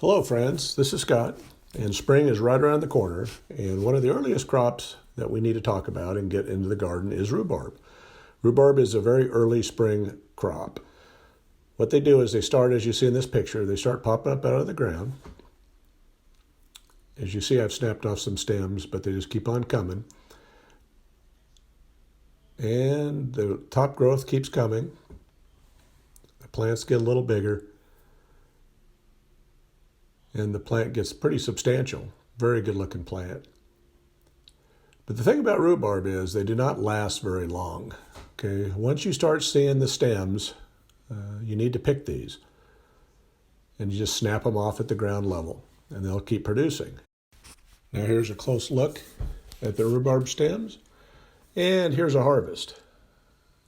Hello friends, this is Scott, and spring is right around the corner, and one of the earliest crops that we need to talk about and get into the garden is rhubarb. Rhubarb is a very early spring crop. What they do is they start, as you see in this picture, they start popping up out of the ground. As you see, I've snapped off some stems, but they just keep on coming. And the top growth keeps coming. The plants get a little bigger. And the plant gets pretty substantial. Very good looking plant. But the thing about rhubarb is they do not last very long. Okay, once you start seeing the stems, you need to pick these. And you just snap them off at the ground level and they'll keep producing. Now here's a close look at the rhubarb stems. And here's a harvest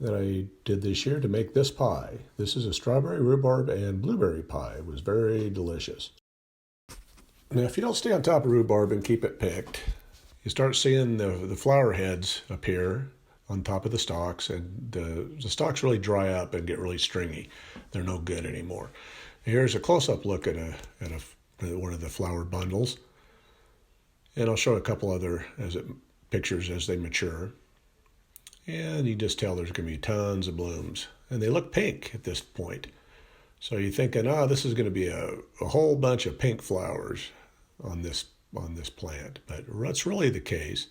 that I did this year to make this pie. This is a strawberry, rhubarb, and blueberry pie. It was very delicious. Now, if you don't stay on top of rhubarb and keep it picked, you start seeing the flower heads appear on top of the stalks, and the stalks really dry up and get really stringy. They're no good anymore. Here's a close-up look at one of the flower bundles, and I'll show a couple other pictures as they mature. And you just tell there's going to be tons of blooms, and they look pink at this point. So you're thinking, this is going to be a whole bunch of pink flowers on this plant. But what's really the case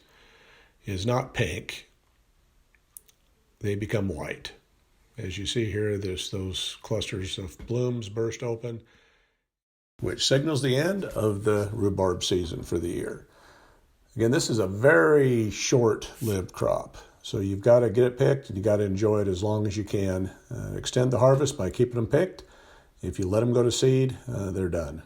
is not pink. They become white. As you see here, there's those clusters of blooms burst open, which signals the end of the rhubarb season for the year. Again, this is a very short-lived crop. So you've got to get it picked, and you've got to enjoy it as long as you can. Extend the harvest by keeping them picked. If you let them go to seed, they're done.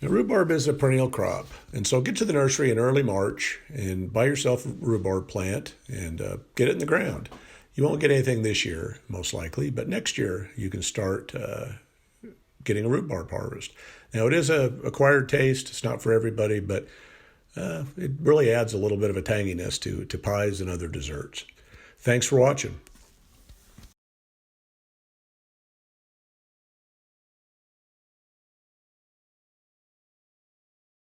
Now, rhubarb is a perennial crop, and so get to the nursery in early March and buy yourself a rhubarb plant and get it in the ground. You won't get anything this year, most likely, but next year you can start getting a rhubarb harvest. Now, it is an acquired taste. It's not for everybody, but it really adds a little bit of a tanginess to pies and other desserts. Thanks for watching.